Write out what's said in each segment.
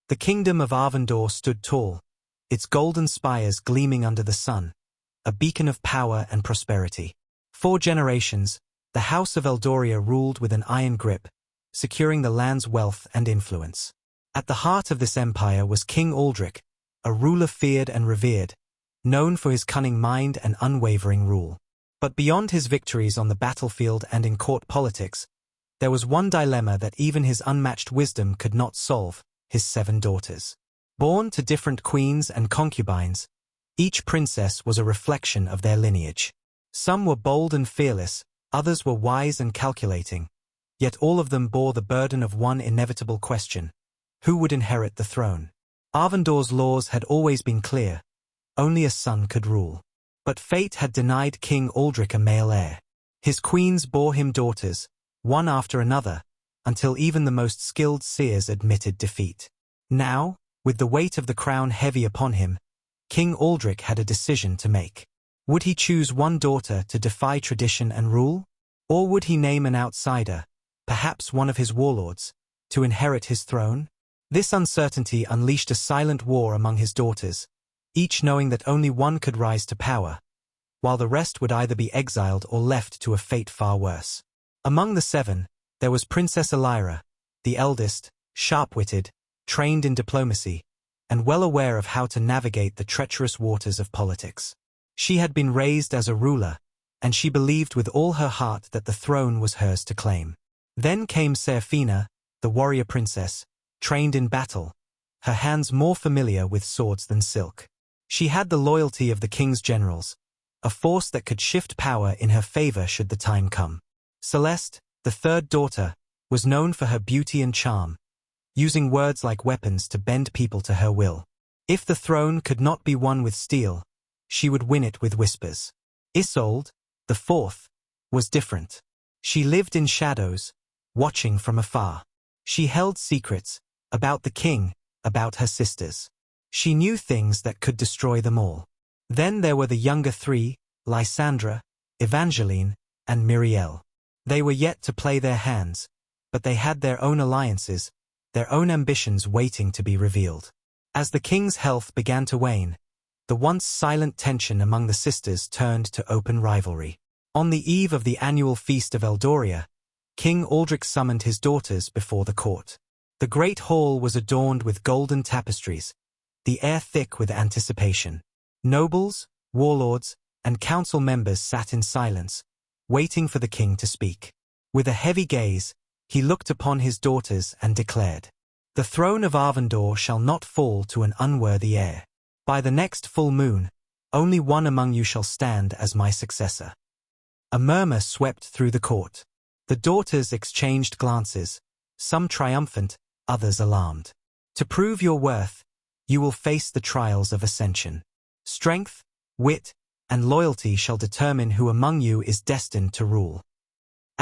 The kingdom of Arvandor stood tall, its golden spires gleaming under the sun, a beacon of power and prosperity. 4 generations, the House of Eldoria ruled with an iron grip, securing the land's wealth and influence. At the heart of this empire was King Aldric, a ruler feared and revered, known for his cunning mind and unwavering rule. But beyond his victories on the battlefield and in court politics, there was one dilemma that even his unmatched wisdom could not solve: his 7 daughters. Born to different queens and concubines, each princess was a reflection of their lineage. Some were bold and fearless, others were wise and calculating, yet all of them bore the burden of one inevitable question: who would inherit the throne? Arvandor's laws had always been clear: only a son could rule. But fate had denied King Aldric a male heir. His queens bore him daughters, one after another, until even the most skilled seers admitted defeat. Now, with the weight of the crown heavy upon him, King Aldric had a decision to make. Would he choose one daughter to defy tradition and rule? Or would he name an outsider, perhaps one of his warlords, to inherit his throne? This uncertainty unleashed a silent war among his daughters, each knowing that only one could rise to power, while the rest would either be exiled or left to a fate far worse. Among the 7, there was Princess Elira, the eldest, sharp-witted, trained in diplomacy, and well aware of how to navigate the treacherous waters of politics. She had been raised as a ruler, and she believed with all her heart that the throne was hers to claim. Then came Serafina, the warrior princess, trained in battle, her hands more familiar with swords than silk. She had the loyalty of the king's generals, a force that could shift power in her favor should the time come. Celeste, the 3rd daughter, was known for her beauty and charm, using words like weapons to bend people to her will. If the throne could not be won with steel, she would win it with whispers. Isolde, the 4th, was different. She lived in shadows, watching from afar. She held secrets, about the king, about her sisters. She knew things that could destroy them all. Then there were the younger 3, Lysandra, Evangeline, and Miriel. They were yet to play their hands, but they had their own alliances, their own ambitions waiting to be revealed. As the king's health began to wane, the once silent tension among the sisters turned to open rivalry. On the eve of the annual feast of Eldoria, King Aldric summoned his daughters before the court. The great hall was adorned with golden tapestries, the air thick with anticipation. Nobles, warlords, and council members sat in silence, waiting for the king to speak. With a heavy gaze, he looked upon his daughters and declared, "The throne of Arvandor shall not fall to an unworthy heir. By the next full moon, only one among you shall stand as my successor." A murmur swept through the court. The daughters exchanged glances, some triumphant, others alarmed. "To prove your worth, you will face the trials of ascension. Strength, wit, and loyalty shall determine who among you is destined to rule." ****.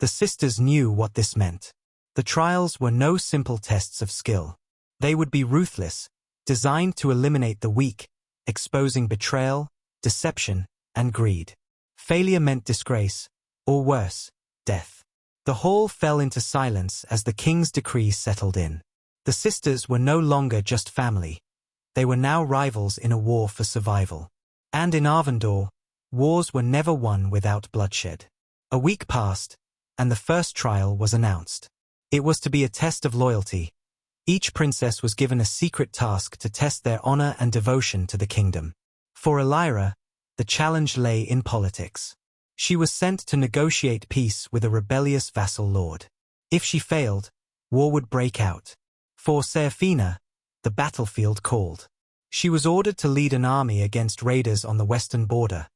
The sisters knew what this meant. The trials were no simple tests of skill. They would be ruthless, designed to eliminate the weak, exposing betrayal, deception, and greed. Failure meant disgrace, or worse, death. The hall fell into silence as the king's decree settled in. The sisters were no longer just family. They were now rivals in a war for survival. And in Arvandor, wars were never won without bloodshed. A week passed, and the first trial was announced. It was to be a test of loyalty. Each princess was given a secret task to test their honor and devotion to the kingdom. For Elira, the challenge lay in politics. She was sent to negotiate peace with a rebellious vassal lord. If she failed, war would break out. For Serafina, the battlefield called. She was ordered to lead an army against raiders on the western border,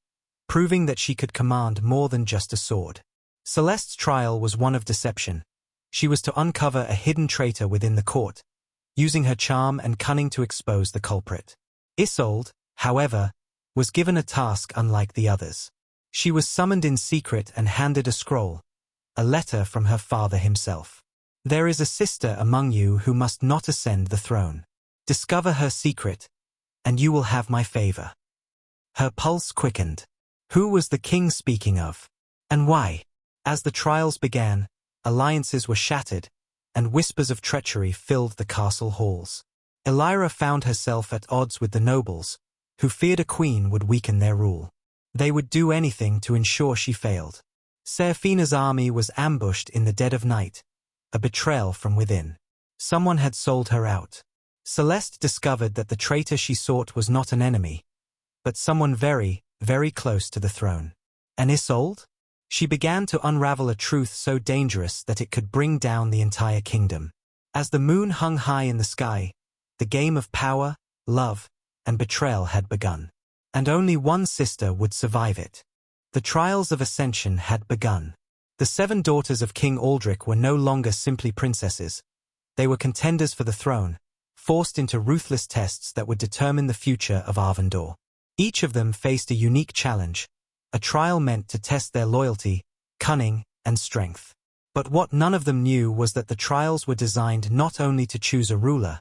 proving that she could command more than just a sword. Celeste's trial was one of deception. She was to uncover a hidden traitor within the court, using her charm and cunning to expose the culprit. Isolde, however, was given a task unlike the others. She was summoned in secret and handed a scroll, a letter from her father himself. "There is a sister among you who must not ascend the throne. Discover her secret, and you will have my favor." Her pulse quickened. Who was the king speaking of? And why? As the trials began, alliances were shattered, and whispers of treachery filled the castle halls. Elira found herself at odds with the nobles, who feared a queen would weaken their rule. They would do anything to ensure she failed. Serafina's army was ambushed in the dead of night, a betrayal from within. Someone had sold her out. Celeste discovered that the traitor she sought was not an enemy, but someone very, very close to the throne. An Isolde? She began to unravel a truth so dangerous that it could bring down the entire kingdom. As the moon hung high in the sky, the game of power, love, and betrayal had begun. And only one sister would survive it. The trials of ascension had begun. The 7 daughters of King Aldrich were no longer simply princesses. They were contenders for the throne, forced into ruthless tests that would determine the future of Arvandor. Each of them faced a unique challenge, a trial meant to test their loyalty, cunning, and strength. But what none of them knew was that the trials were designed not only to choose a ruler,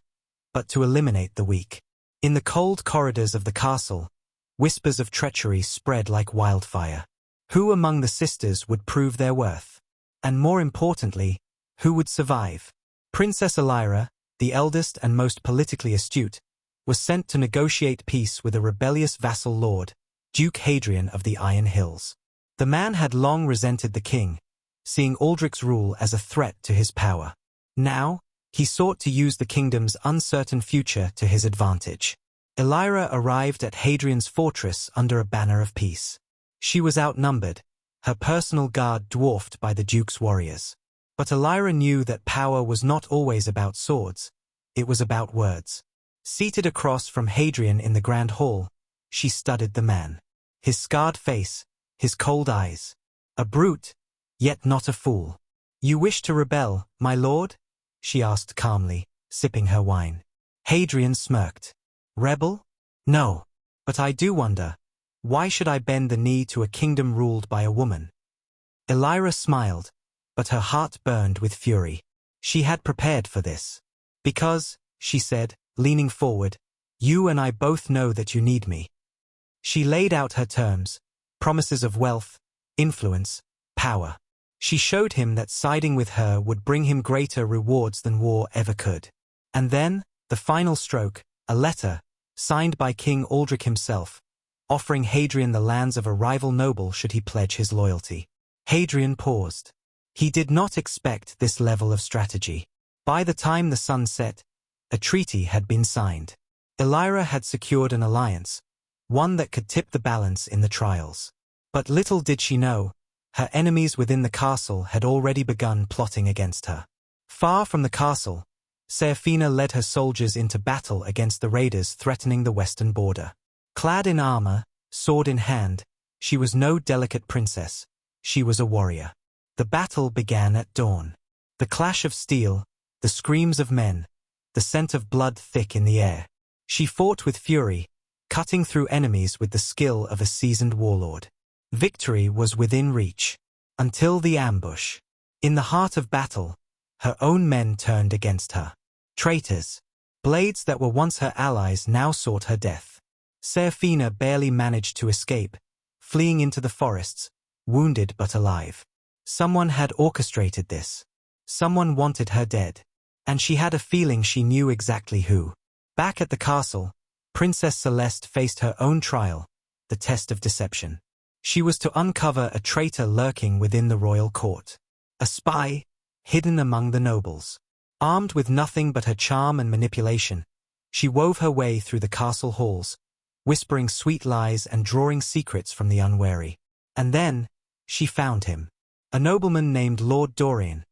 but to eliminate the weak. In the cold corridors of the castle, whispers of treachery spread like wildfire. Who among the sisters would prove their worth? And more importantly, who would survive? Princess Elira, the eldest and most politically astute, was sent to negotiate peace with a rebellious vassal lord, Duke Hadrian of the Iron Hills. The man had long resented the king, seeing Aldrich's rule as a threat to his power. Now, he sought to use the kingdom's uncertain future to his advantage. Elira arrived at Hadrian's fortress under a banner of peace. She was outnumbered, her personal guard dwarfed by the duke's warriors. But Elira knew that power was not always about swords, it was about words. Seated across from Hadrian in the grand hall, she studied the man. His scarred face, his cold eyes. A brute, yet not a fool. "You wish to rebel, my lord?" she asked calmly, sipping her wine. Hadrian smirked. "Rebel? No. But I do wonder, why should I bend the knee to a kingdom ruled by a woman?" Elira smiled, but her heart burned with fury. She had prepared for this. "Because," she said, leaning forward, "you and I both know that you need me." She laid out her terms, promises of wealth, influence, power. She showed him that siding with her would bring him greater rewards than war ever could. And then, the final stroke, a letter, signed by King Aldrich himself, offering Hadrian the lands of a rival noble should he pledge his loyalty. Hadrian paused. He did not expect this level of strategy. By the time the sun set, a treaty had been signed. Elira had secured an alliance, one that could tip the balance in the trials. But little did she know, her enemies within the castle had already begun plotting against her. Far from the castle, Serafina led her soldiers into battle against the raiders threatening the western border. Clad in armor, sword in hand, she was no delicate princess, she was a warrior. The battle began at dawn. The clash of steel, the screams of men, the scent of blood thick in the air. She fought with fury, cutting through enemies with the skill of a seasoned warlord. Victory was within reach. Until the ambush. In the heart of battle, her own men turned against her. Traitors. Blades that were once her allies now sought her death. Serafina barely managed to escape, fleeing into the forests, wounded but alive. Someone had orchestrated this. Someone wanted her dead. And she had a feeling she knew exactly who. Back at the castle, Princess Celeste faced her own trial, the test of deception. She was to uncover a traitor lurking within the royal court. A spy, hidden among the nobles. Armed with nothing but her charm and manipulation, she wove her way through the castle halls, whispering sweet lies and drawing secrets from the unwary. And then, she found him. A nobleman named Lord Dorian,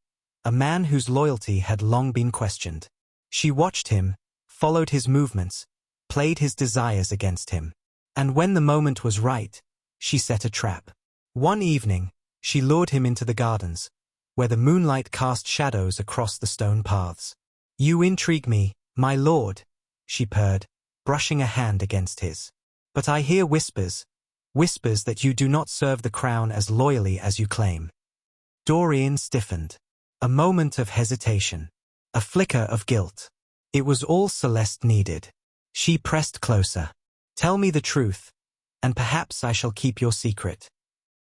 a man whose loyalty had long been questioned. She watched him, followed his movements, played his desires against him. And when the moment was right, she set a trap. One evening, she lured him into the gardens, where the moonlight cast shadows across the stone paths. "You intrigue me, my lord," she purred, brushing a hand against his. "But I hear whispers, whispers that you do not serve the crown as loyally as you claim." Dorian stiffened. A moment of hesitation. A flicker of guilt. It was all Celeste needed. She pressed closer. "Tell me the truth, and perhaps I shall keep your secret."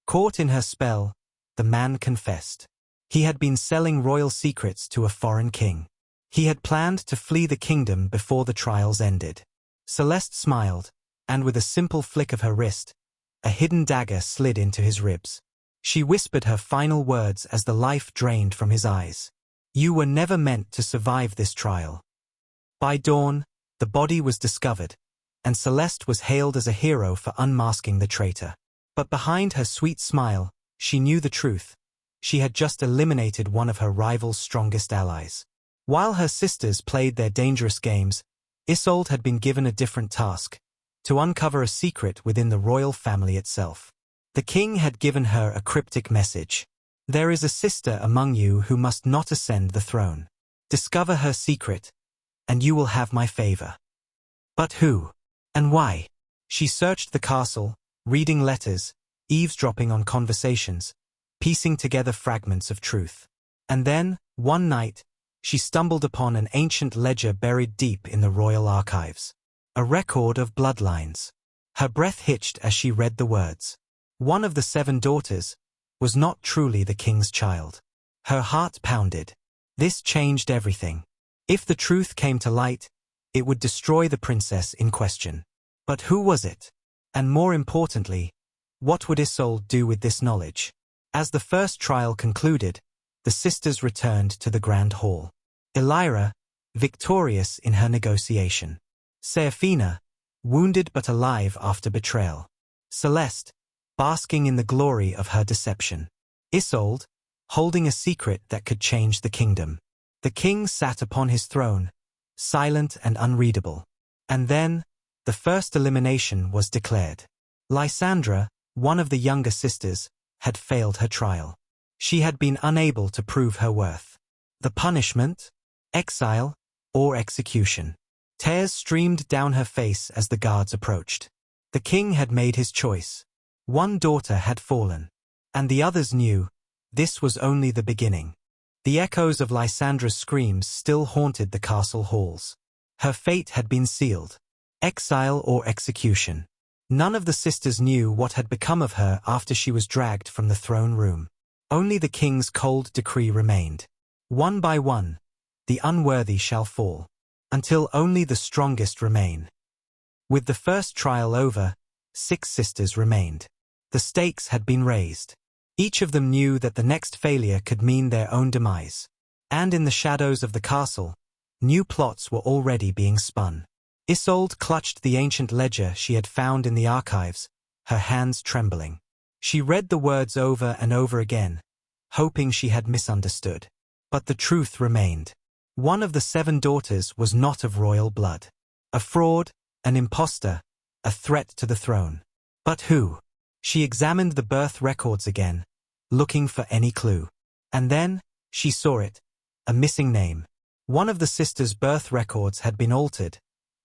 Caught in her spell, the man confessed. He had been selling royal secrets to a foreign king. He had planned to flee the kingdom before the trials ended. Celeste smiled, and with a simple flick of her wrist, a hidden dagger slid into his ribs. She whispered her final words as the life drained from his eyes. You were never meant to survive this trial. By dawn, the body was discovered, and Celeste was hailed as a hero for unmasking the traitor. But behind her sweet smile, she knew the truth. She had just eliminated one of her rival's strongest allies. While her sisters played their dangerous games, Isolde had been given a different task: to uncover a secret within the royal family itself. The king had given her a cryptic message. There is a sister among you who must not ascend the throne. Discover her secret, and you will have my favor. But who? And why? She searched the castle, reading letters, eavesdropping on conversations, piecing together fragments of truth. And then, one night, she stumbled upon an ancient ledger buried deep in the royal archives. A record of bloodlines. Her breath hitched as she read the words. One of the 7 daughters was not truly the king's child. Her heart pounded. This changed everything. If the truth came to light, it would destroy the princess in question. But who was it? And more importantly, what would Isolde do with this knowledge? As the first trial concluded, the sisters returned to the grand hall. Elira, victorious in her negotiation. Seraphina, wounded but alive after betrayal. Celeste, basking in the glory of her deception. Isolde, holding a secret that could change the kingdom. The king sat upon his throne, silent and unreadable. And then, the first elimination was declared. Lysandra, one of the younger sisters, had failed her trial. She had been unable to prove her worth. The punishment? Exile or execution? Tears streamed down her face as the guards approached. The king had made his choice. One daughter had fallen, and the others knew this was only the beginning. The echoes of Lysandra's screams still haunted the castle halls. Her fate had been sealed. Exile or execution. None of the sisters knew what had become of her after she was dragged from the throne room. Only the king's cold decree remained. One by one, the unworthy shall fall, until only the strongest remain. With the first trial over, 6 sisters remained. The stakes had been raised. Each of them knew that the next failure could mean their own demise. And in the shadows of the castle, new plots were already being spun. Isolde clutched the ancient ledger she had found in the archives, her hands trembling. She read the words over and over again, hoping she had misunderstood. But the truth remained. One of the 7 daughters was not of royal blood. A fraud, an impostor, a threat to the throne. But who? She examined the birth records again, looking for any clue. And then, she saw it, a missing name. One of the sisters' birth records had been altered,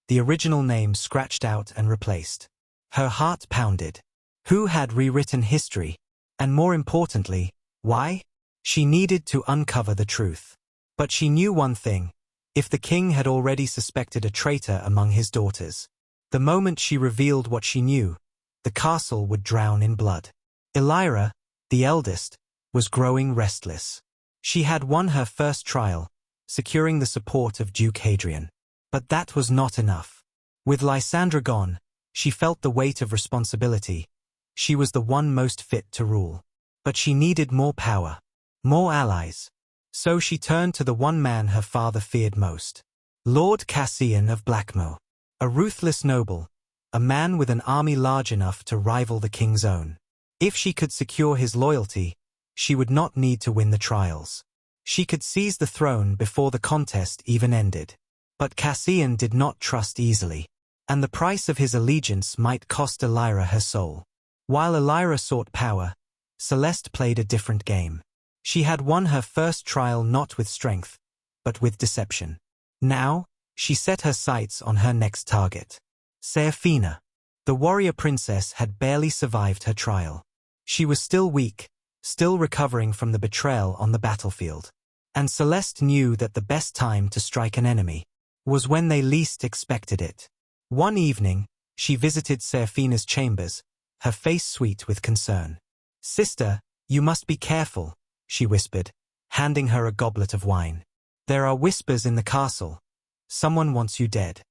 the original name scratched out and replaced. Her heart pounded. Who had rewritten history? And more importantly, why? She needed to uncover the truth. But she knew one thing: if the king had already suspected a traitor among his daughters, the moment she revealed what she knew, the castle would drown in blood. Elira, the eldest, was growing restless. She had won her first trial, securing the support of Duke Hadrian. But that was not enough. With Lysandra gone, she felt the weight of responsibility. She was the one most fit to rule. But she needed more power, more allies. So she turned to the one man her father feared most. Lord Cassian of Blackmoor. A ruthless noble, a man with an army large enough to rival the king's own. If she could secure his loyalty, she would not need to win the trials. She could seize the throne before the contest even ended. But Cassian did not trust easily, and the price of his allegiance might cost Elira her soul. While Elira sought power, Celeste played a different game. She had won her first trial not with strength, but with deception. Now, she set her sights on her next target. Seraphina. The warrior princess had barely survived her trial. She was still weak, still recovering from the betrayal on the battlefield. And Celeste knew that the best time to strike an enemy was when they least expected it. One evening, she visited Seraphina's chambers, her face sweet with concern. "Sister, you must be careful," she whispered. handing her a goblet of wine. "There are whispers in the castle. Someone wants you dead."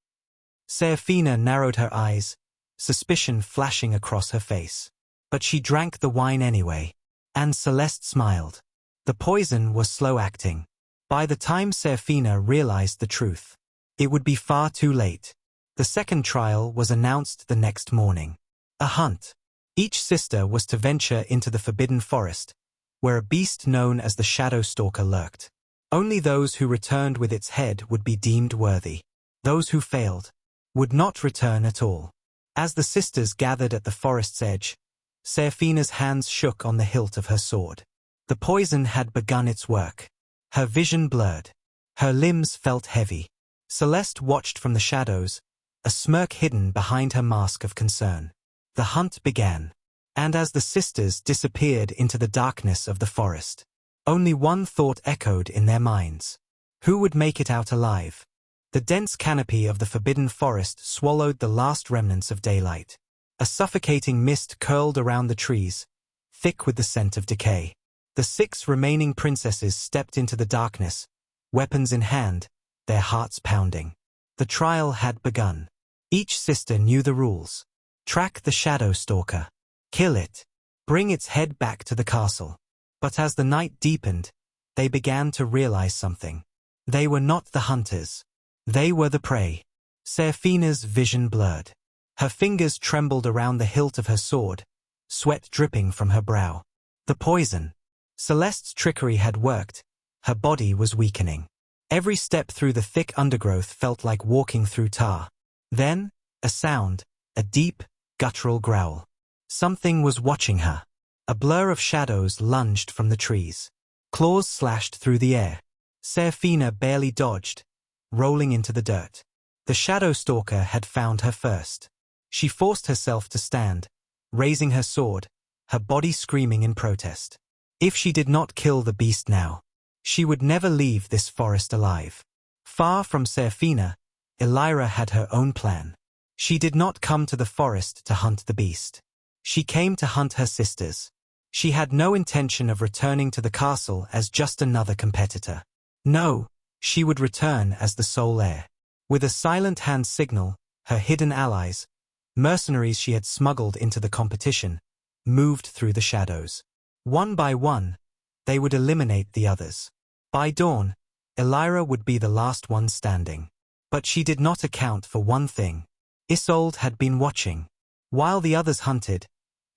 Serafina narrowed her eyes, suspicion flashing across her face. But she drank the wine anyway. And Celeste smiled. The poison was slow-acting. By the time Serafina realized the truth, it would be far too late. The second trial was announced the next morning. A hunt. Each sister was to venture into the forbidden forest, where a beast known as the Shadow Stalker lurked. Only those who returned with its head would be deemed worthy. Those who failed would not return at all. As the sisters gathered at the forest's edge, Serafina's hands shook on the hilt of her sword. The poison had begun its work. Her vision blurred. Her limbs felt heavy. Celeste watched from the shadows, a smirk hidden behind her mask of concern. The hunt began. And as the sisters disappeared into the darkness of the forest, only one thought echoed in their minds. Who would make it out alive? The dense canopy of the forbidden forest swallowed the last remnants of daylight. A suffocating mist curled around the trees, thick with the scent of decay. The 6 remaining princesses stepped into the darkness, weapons in hand, their hearts pounding. The trial had begun. Each sister knew the rules. Track the Shadow Stalker. Kill it. Bring its head back to the castle. But as the night deepened, they began to realize something. They were not the hunters. They were the prey. Serafina's vision blurred. Her fingers trembled around the hilt of her sword, sweat dripping from her brow. The poison. Celeste's trickery had worked. Her body was weakening. Every step through the thick undergrowth felt like walking through tar. Then, a sound, a deep, guttural growl. Something was watching her. A blur of shadows lunged from the trees. Claws slashed through the air. Serafina barely dodged, rolling into the dirt. The Shadow Stalker had found her first. She forced herself to stand, raising her sword, her body screaming in protest. If she did not kill the beast now, she would never leave this forest alive. Far from Serafina, Elira had her own plan. She did not come to the forest to hunt the beast. She came to hunt her sisters. She had no intention of returning to the castle as just another competitor. No, she would return as the sole heir. With a silent hand signal, her hidden allies, mercenaries she had smuggled into the competition, moved through the shadows. One by one, they would eliminate the others. By dawn, Elira would be the last one standing. But she did not account for one thing. Isolde had been watching. While the others hunted,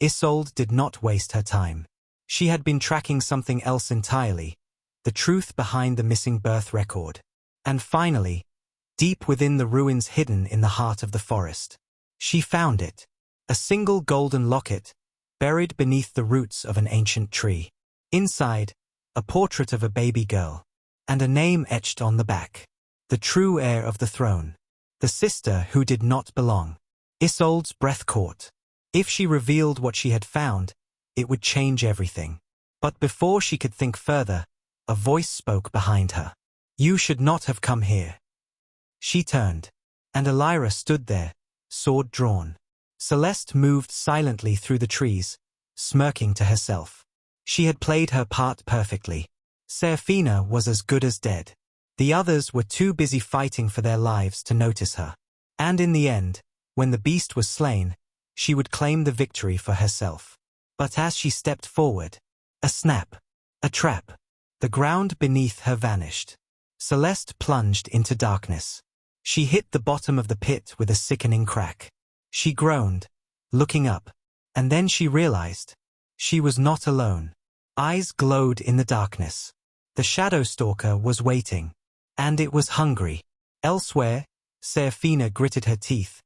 Isolde did not waste her time. She had been tracking something else entirely, the truth behind the missing birth record. And finally, deep within the ruins hidden in the heart of the forest, she found it. A single golden locket, buried beneath the roots of an ancient tree. Inside, a portrait of a baby girl, and a name etched on the back. The true heir of the throne. The sister who did not belong. Isolde's breath caught. If she revealed what she had found, it would change everything. But before she could think further, a voice spoke behind her. "You should not have come here." She turned, and Elira stood there, sword drawn. Celeste moved silently through the trees, smirking to herself. She had played her part perfectly. Serafina was as good as dead. The others were too busy fighting for their lives to notice her. And in the end, when the beast was slain, she would claim the victory for herself. But as she stepped forward, a snap, a trap. The ground beneath her vanished. Celeste plunged into darkness. She hit the bottom of the pit with a sickening crack. She groaned, looking up, and then she realized she was not alone. Eyes glowed in the darkness. The Shadow Stalker was waiting, and it was hungry. Elsewhere, Serafina gritted her teeth,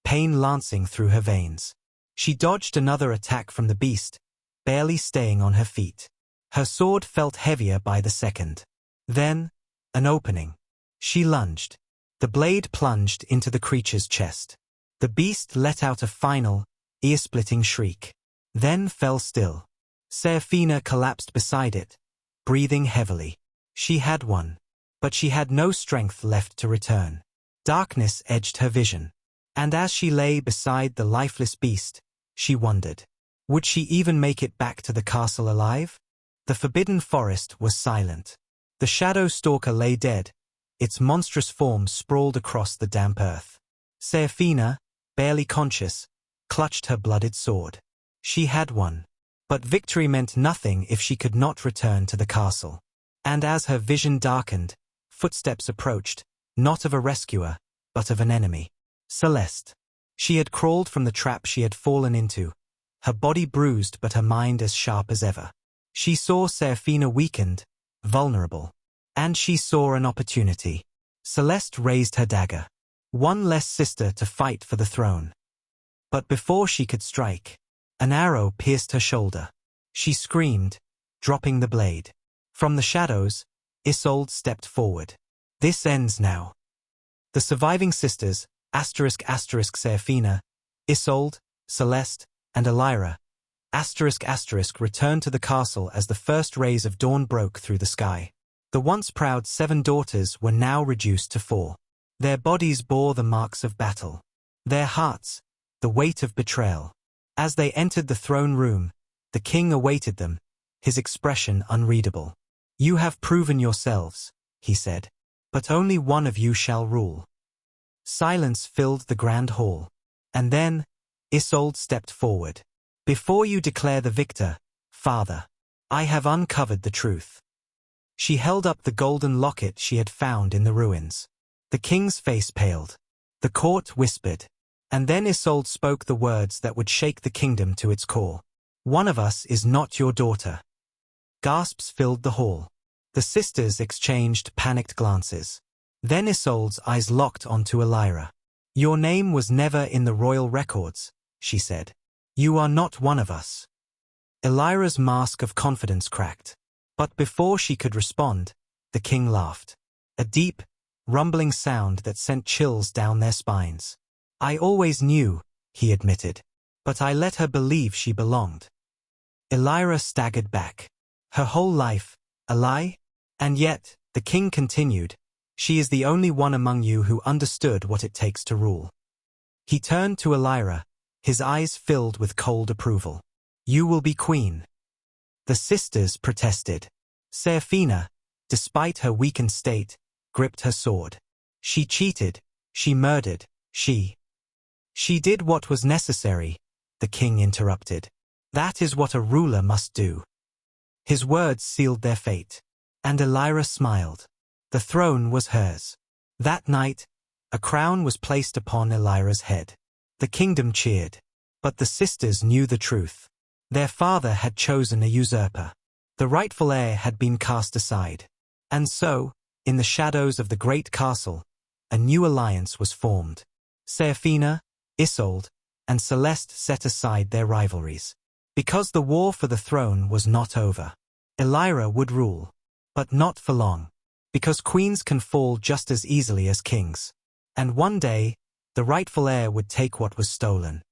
pain lancing through her veins. She dodged another attack from the beast, barely staying on her feet. Her sword felt heavier by the second. Then, an opening. She lunged. The blade plunged into the creature's chest. The beast let out a final, ear-splitting shriek. Then fell still. Serafina collapsed beside it, breathing heavily. She had won, but she had no strength left to return. Darkness edged her vision. And as she lay beside the lifeless beast, she wondered, would she even make it back to the castle alive? The forbidden forest was silent. The shadow stalker lay dead, its monstrous form sprawled across the damp earth. Seraphina, barely conscious, clutched her blooded sword. She had won. But victory meant nothing if she could not return to the castle. And as her vision darkened, footsteps approached, not of a rescuer, but of an enemy. Celeste. She had crawled from the trap she had fallen into, her body bruised but her mind as sharp as ever. She saw Seraphina weakened, vulnerable. And she saw an opportunity. Celeste raised her dagger. One less sister to fight for the throne. But before she could strike, an arrow pierced her shoulder. She screamed, dropping the blade. From the shadows, Isolde stepped forward. This ends now. The surviving sisters, ***Seraphina, Isolde, Celeste, and Elira, ***, returned to the castle as the first rays of dawn broke through the sky. The once proud 7 daughters were now reduced to 4. Their bodies bore the marks of battle. Their hearts, the weight of betrayal. As they entered the throne room, the king awaited them, his expression unreadable. You have proven yourselves, he said, but only one of you shall rule. Silence filled the grand hall. And then, Isolde stepped forward. Before you declare the victor, father, I have uncovered the truth. She held up the golden locket she had found in the ruins. The king's face paled. The court whispered. And then Isolde spoke the words that would shake the kingdom to its core. One of us is not your daughter. Gasps filled the hall. The sisters exchanged panicked glances. Then Isolde's eyes locked onto Elira. Your name was never in the royal records, she said. You are not one of us. Elira's mask of confidence cracked. But before she could respond, the king laughed. A deep, rumbling sound that sent chills down their spines. I always knew, he admitted, but I let her believe she belonged. Elira staggered back. Her whole life, a lie? And yet, the king continued, she is the only one among you who understood what it takes to rule. He turned to Elira, his eyes filled with cold approval. You will be queen. The sisters protested. Seraphina, despite her weakened state, gripped her sword. She cheated, she murdered, she did what was necessary, the king interrupted. That is what a ruler must do. His words sealed their fate. And Elira smiled. The throne was hers. That night, a crown was placed upon Elira's head. The kingdom cheered. But the sisters knew the truth. Their father had chosen a usurper. The rightful heir had been cast aside. And so, in the shadows of the great castle, a new alliance was formed. Seraphina, Isolde, and Celeste set aside their rivalries. Because the war for the throne was not over. Elira would rule. But not for long. Because queens can fall just as easily as kings. And one day, the rightful heir would take what was stolen.